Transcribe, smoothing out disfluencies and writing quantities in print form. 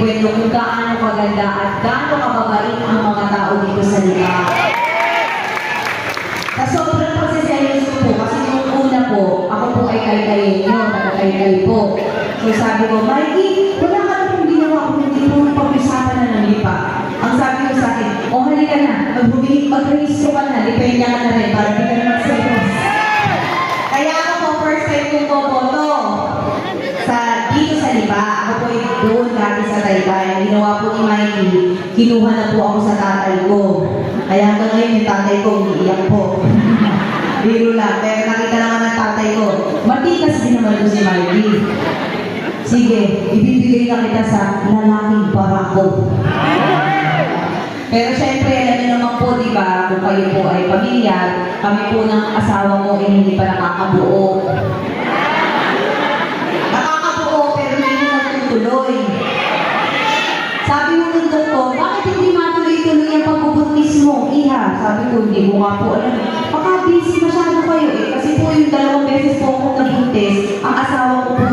ikwento kung gaano kaganda at gaano kababait ang mga tao dito sa Lipa. Sa sobrang pagsiselos ko po, kasi nung una po, ako po ay kay-kayin nyo, taga-kay-kay po. So sabi ko, Mikey, wala ka na kung ginawa kung hindi mo pag-usapan na ng Lipa. Ang sabi ko sa akin, halika na, mag-registro ka na, depende ka na rin, para di ka na mag-selos. Kaya ako po, first time kong boboto dito sa Lipa. Ako po doon dati sa Taytay. Ginawa po ni Mikey, kinuha na po ako sa tatay ko. Kaya hanggang ngayon yung tatay ko, umiiyak po. Biro lang, pero nakita naman ng tatay ko, matikas din naman doon si Mikey. Sige, ibibigay na kita sa lalaking barako. Pero syempre, alam niyo naman po, di ba, kung kayo po ay pamilya, kami po ng asawa mo ay hindi pa nakakabuo. Nakakabuo, pero hindi mo natutuloy. Sabi mo ng doktor, bakit hindi matuloy-tuloy ang pagbubuntis mo? Iha, sabi ko, hindi mo nga po alam. Baka busy masyado kayo eh, kasi po yung 2 beses po akong nabuntis, ang asawa ko po